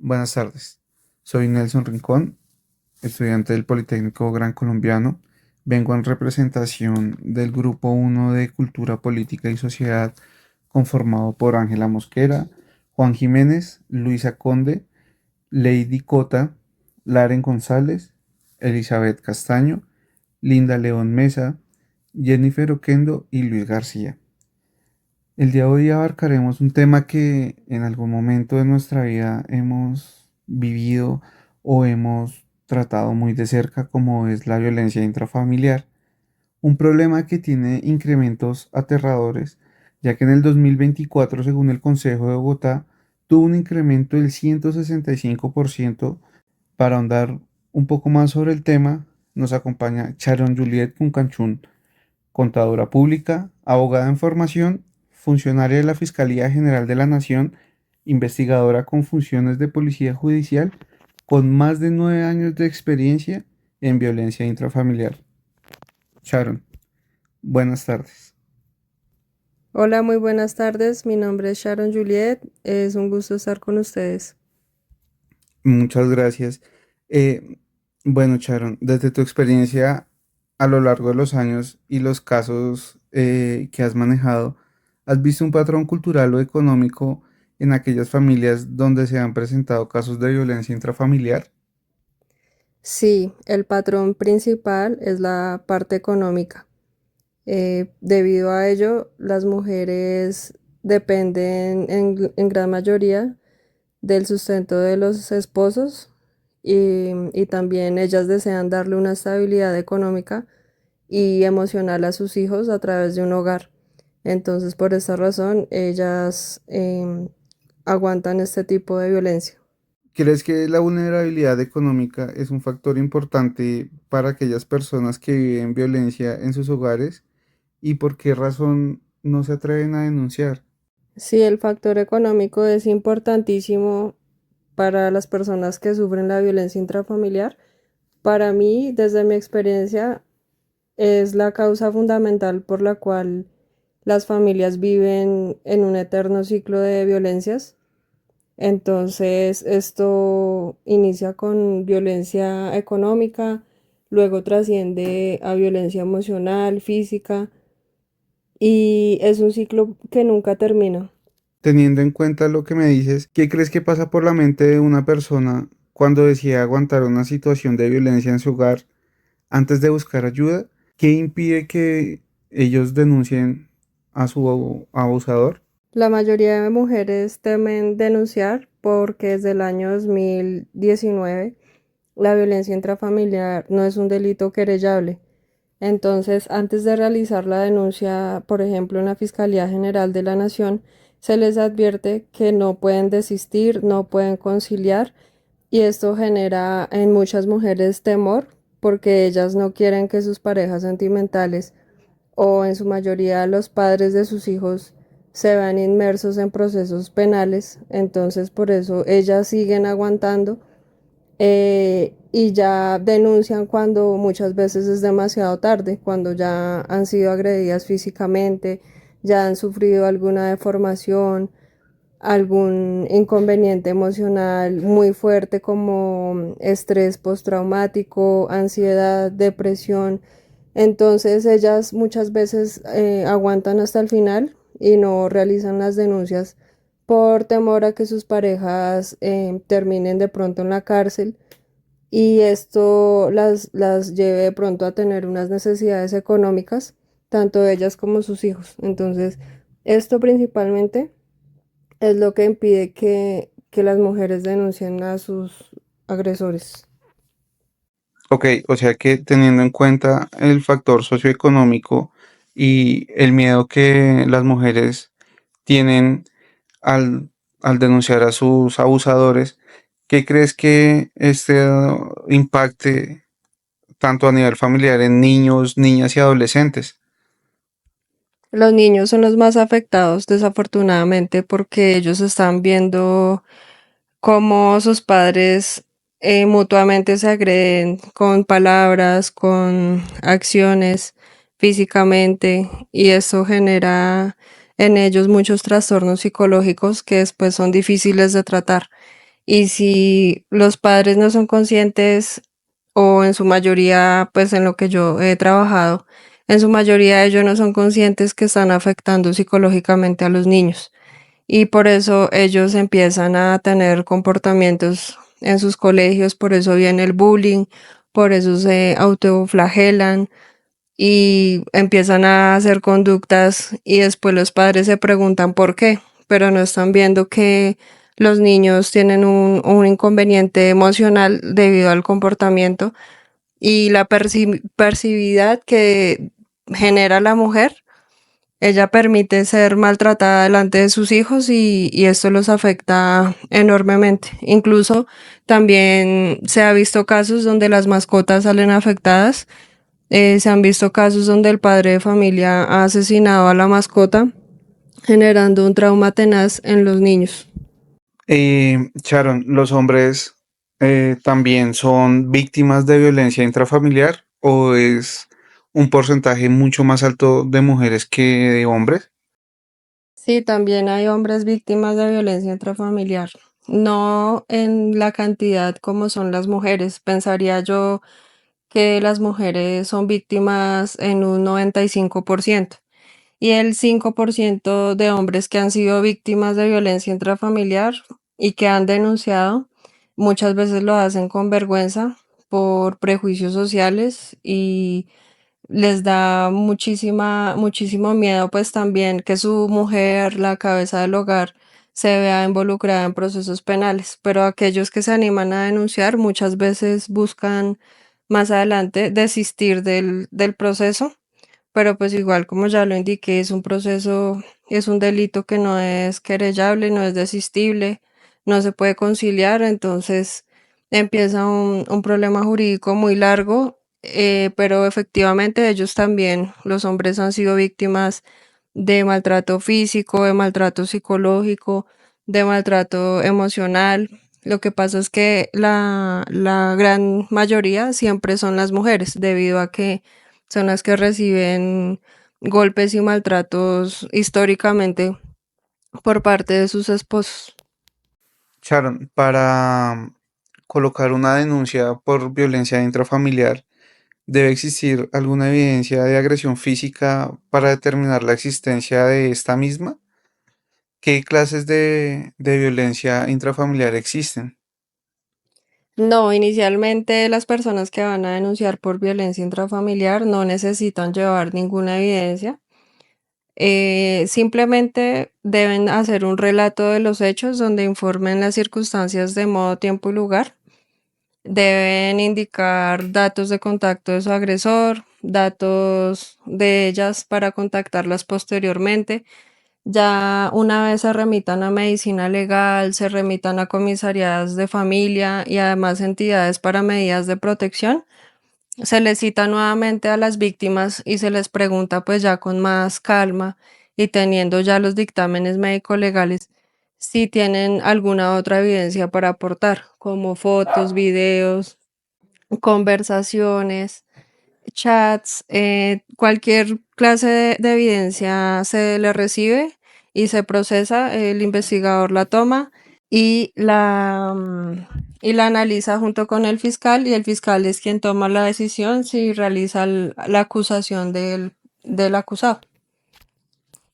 Buenas tardes. Soy Nelson Rincón, estudiante del Politécnico Gran Colombiano. Vengo en representación del Grupo 1 de Cultura Política y Sociedad, conformado por Ángela Mosquera, Juan Jiménez, Luisa Conde, Lady Cota, Laren González, Elizabeth Castaño, Linda León Mesa, Jennifer Oquendo y Luis García. El día de hoy abarcaremos un tema que en algún momento de nuestra vida hemos vivido o hemos tratado muy de cerca, como es la violencia intrafamiliar. Un problema que tiene incrementos aterradores, ya que en el 2024, según el Consejo de Bogotá, tuvo un incremento del 165%. Para ahondar un poco más sobre el tema, nos acompaña Sharon Juliet Cuncanchún, contadora pública, abogada en formación, funcionaria de la Fiscalía General de la Nación, investigadora con funciones de policía judicial, con más de 9 años de experiencia en violencia intrafamiliar. Sharon, buenas tardes. Hola, muy buenas tardes. Mi nombre es Sharon Juliet. Es un gusto estar con ustedes. Muchas gracias. Eh, bueno, Sharon, desde tu experiencia a lo largo de los años y los casos que has manejado, ¿has visto un patrón cultural o económico en aquellas familias donde se han presentado casos de violencia intrafamiliar? Sí, el patrón principal es la parte económica. Debido a ello, las mujeres dependen en gran mayoría del sustento de los esposos y también ellas desean darle una estabilidad económica y emocional a sus hijos a través de un hogar. Entonces, por esa razón, ellas aguantan este tipo de violencia. ¿Crees que la vulnerabilidad económica es un factor importante para aquellas personas que viven violencia en sus hogares y por qué razón no se atreven a denunciar? Sí, el factor económico es importantísimo para las personas que sufren la violencia intrafamiliar. Para mí, desde mi experiencia, es la causa fundamental por la cual las familias viven en un eterno ciclo de violencias. Entonces, esto inicia con violencia económica, luego trasciende a violencia emocional, física, y es un ciclo que nunca termina. Teniendo en cuenta lo que me dices, ¿qué crees que pasa por la mente de una persona cuando decide aguantar una situación de violencia en su hogar antes de buscar ayuda? ¿Qué impide que ellos denuncien a su abusador? La mayoría de mujeres temen denunciar porque desde el año 2019 la violencia intrafamiliar no es un delito querellable. Entonces, antes de realizar la denuncia, por ejemplo, en la Fiscalía General de la Nación, se les advierte que no pueden desistir, no pueden conciliar, y esto genera en muchas mujeres temor porque ellas no quieren que sus parejas sentimentales o en su mayoría los padres de sus hijos se vean inmersos en procesos penales. Entonces, por eso ellas siguen aguantando y ya denuncian cuando muchas veces es demasiado tarde, cuando ya han sido agredidas físicamente, ya han sufrido alguna deformación, algún inconveniente emocional muy fuerte como estrés postraumático, ansiedad, depresión. Entonces ellas muchas veces aguantan hasta el final y no realizan las denuncias por temor a que sus parejas terminen de pronto en la cárcel y esto las lleve de pronto a tener unas necesidades económicas, tanto ellas como sus hijos. Entonces, esto principalmente es lo que impide que las mujeres denuncien a sus agresores. Ok, o sea que teniendo en cuenta el factor socioeconómico y el miedo que las mujeres tienen al, al denunciar a sus abusadores, ¿qué crees que impacte tanto a nivel familiar en niños, niñas y adolescentes? Los niños son los más afectados, desafortunadamente, porque ellos están viendo cómo sus padres mutuamente se agreden con palabras, con acciones, físicamente, y eso genera en ellos muchos trastornos psicológicos que después son difíciles de tratar. Y si los padres no son conscientes, o en su mayoría, pues en lo que yo he trabajado, en su mayoría ellos no son conscientes que están afectando psicológicamente a los niños. Y por eso ellos empiezan a tener comportamientos en sus colegios, por eso viene el bullying, por eso se autoflagelan y empiezan a hacer conductas y después los padres se preguntan por qué, pero no están viendo que los niños tienen un inconveniente emocional debido al comportamiento y la percividad que genera la mujer. Ella permite ser maltratada delante de sus hijos y esto los afecta enormemente. Incluso también se ha visto casos donde las mascotas salen afectadas. Se han visto casos donde el padre de familia ha asesinado a la mascota, generando un trauma tenaz en los niños. Sharon, ¿los hombres también son víctimas de violencia intrafamiliar o es un porcentaje mucho más alto de mujeres que de hombres? Sí, también hay hombres víctimas de violencia intrafamiliar. No en la cantidad como son las mujeres. Pensaría yo que las mujeres son víctimas en un 95%. Y el 5% de hombres que han sido víctimas de violencia intrafamiliar y que han denunciado, muchas veces lo hacen con vergüenza por prejuicios sociales y les da muchísimo miedo pues también que su mujer, la cabeza del hogar, se vea involucrada en procesos penales. Pero aquellos que se animan a denunciar muchas veces buscan más adelante desistir del proceso, pero pues igual como ya lo indiqué, es un proceso, es un delito que no es querellable, no es desistible, no se puede conciliar, entonces empieza un problema jurídico muy largo, pero efectivamente ellos también, los hombres han sido víctimas de maltrato físico, de maltrato psicológico, de maltrato emocional. Lo que pasa es que la gran mayoría siempre son las mujeres, debido a que son las que reciben golpes y maltratos históricamente por parte de sus esposos. Sharon, para colocar una denuncia por violencia intrafamiliar, ¿debe existir alguna evidencia de agresión física para determinar la existencia de esta misma? ¿Qué clases de violencia intrafamiliar existen? No, inicialmente las personas que van a denunciar por violencia intrafamiliar no necesitan llevar ninguna evidencia. Simplemente deben hacer un relato de los hechos donde informen las circunstancias de modo, tiempo y lugar. Deben indicar datos de contacto de su agresor, datos de ellas para contactarlas posteriormente. Ya una vez se remitan a medicina legal, se remitan a comisarías de familia y además entidades para medidas de protección, se les cita nuevamente a las víctimas y se les pregunta pues ya con más calma y teniendo ya los dictámenes médico-legales si tienen alguna otra evidencia para aportar, como fotos, videos, conversaciones, chats, cualquier clase de evidencia se le recibe y se procesa, el investigador la toma y la analiza junto con el fiscal y el fiscal es quien toma la decisión si realiza la acusación del acusado.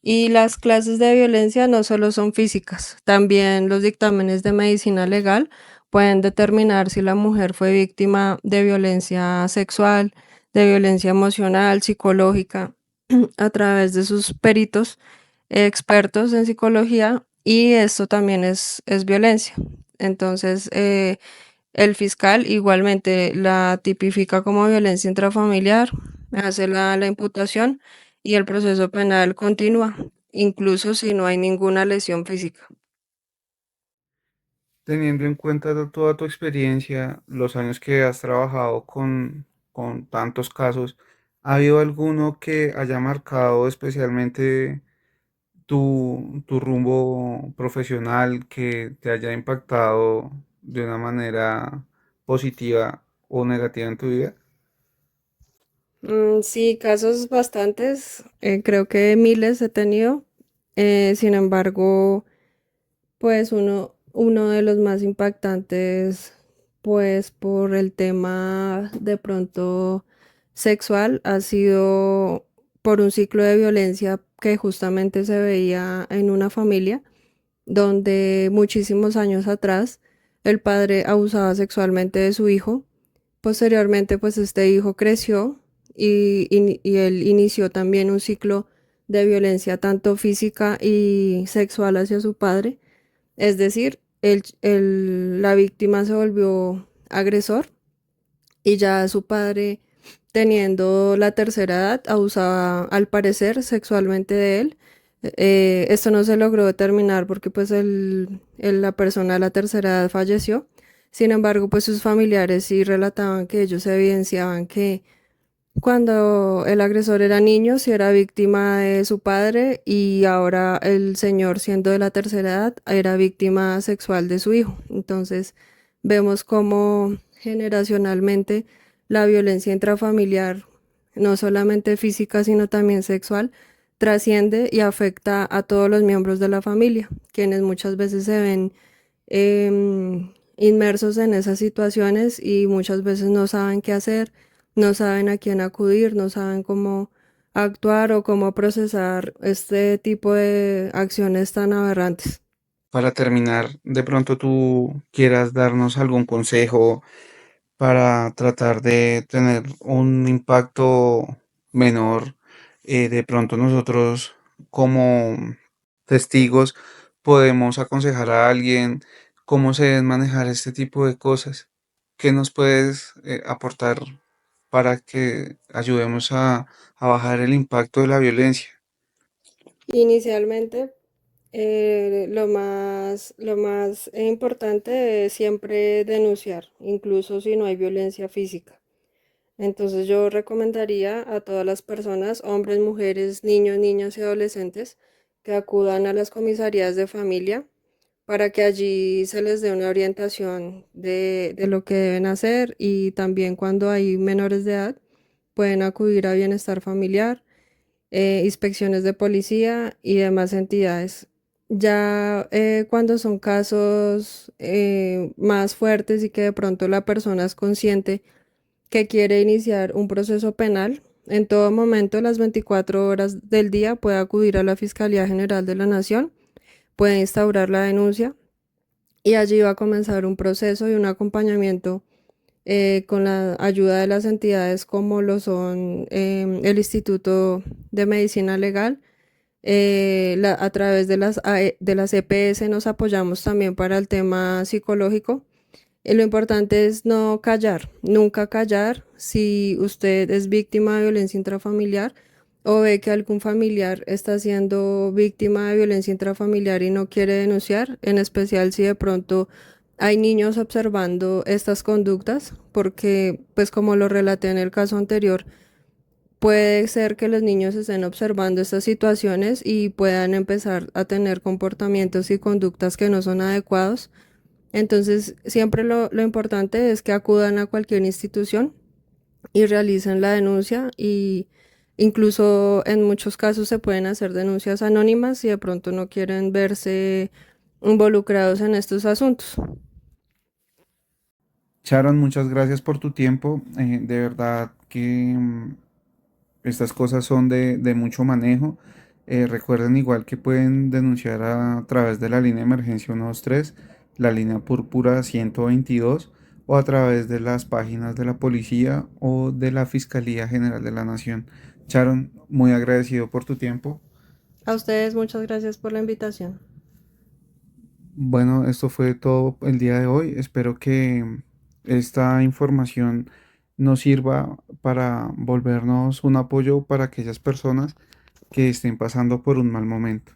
Y las clases de violencia no solo son físicas, también los dictámenes de medicina legal pueden determinar si la mujer fue víctima de violencia sexual, de violencia emocional, psicológica, a través de sus peritos expertos en psicología y esto también es violencia. Entonces, el fiscal igualmente la tipifica como violencia intrafamiliar, hace la imputación y el proceso penal continúa, incluso si no hay ninguna lesión física. Teniendo en cuenta toda tu experiencia, los años que has trabajado con tantos casos, ¿ha habido alguno que haya marcado especialmente tu rumbo profesional, que te haya impactado de una manera positiva o negativa en tu vida? Sí, casos bastantes, creo que miles he tenido. Sin embargo, pues uno Uno de los más impactantes, pues por el tema de pronto sexual, ha sido por un ciclo de violencia que justamente se veía en una familia donde muchísimos años atrás el padre abusaba sexualmente de su hijo. Posteriormente, pues este hijo creció y él inició también un ciclo de violencia tanto física y sexual hacia su padre. Es decir, la víctima se volvió agresor y ya su padre, teniendo la tercera edad, abusaba al parecer sexualmente de él. Esto no se logró determinar porque pues la persona de la tercera edad falleció. Sin embargo, pues sus familiares sí relataban que ellos evidenciaban que cuando el agresor era niño, sí era víctima de su padre y ahora el señor, siendo de la tercera edad, era víctima sexual de su hijo. Entonces, vemos cómo generacionalmente la violencia intrafamiliar, no solamente física, sino también sexual, trasciende y afecta a todos los miembros de la familia, quienes muchas veces se ven inmersos en esas situaciones y muchas veces no saben qué hacer, no saben a quién acudir, no saben cómo actuar o cómo procesar este tipo de acciones tan aberrantes. Para terminar, de pronto tú quieras darnos algún consejo para tratar de tener un impacto menor. De pronto nosotros como testigos podemos aconsejar a alguien cómo se deben manejar este tipo de cosas. ¿Qué nos puedes aportar para que ayudemos a bajar el impacto de la violencia? Inicialmente, lo más importante es siempre denunciar, incluso si no hay violencia física. Entonces yo recomendaría a todas las personas, hombres, mujeres, niños, niñas y adolescentes, que acudan a las comisarías de familia para que allí se les dé una orientación de lo que deben hacer y también cuando hay menores de edad pueden acudir a bienestar familiar, inspecciones de policía y demás entidades. Ya cuando son casos más fuertes y que de pronto la persona es consciente que quiere iniciar un proceso penal, en todo momento, las 24 horas del día, puede acudir a la Fiscalía General de la Nación, puede instaurar la denuncia y allí va a comenzar un proceso y un acompañamiento con la ayuda de las entidades como lo son el Instituto de Medicina Legal. A través de de las EPS nos apoyamos también para el tema psicológico. Lo importante es no callar, nunca callar. Si usted es víctima de violencia intrafamiliar o ve que algún familiar está siendo víctima de violencia intrafamiliar y no quiere denunciar, en especial si de pronto hay niños observando estas conductas, porque pues como lo relaté en el caso anterior, puede ser que los niños estén observando estas situaciones y puedan empezar a tener comportamientos y conductas que no son adecuados. Entonces, siempre lo importante es que acudan a cualquier institución y realicen la denuncia y incluso en muchos casos se pueden hacer denuncias anónimas si de pronto no quieren verse involucrados en estos asuntos. Sharon, muchas gracias por tu tiempo. De verdad que estas cosas son de mucho manejo. Recuerden igual que pueden denunciar a través de la línea de emergencia 123, la línea púrpura 122 o a través de las páginas de la policía o de la Fiscalía General de la Nación. Sharon, muy agradecido por tu tiempo. A ustedes muchas gracias por la invitación. Bueno, esto fue todo el día de hoy. Espero que esta información nos sirva para volvernos un apoyo para aquellas personas que estén pasando por un mal momento.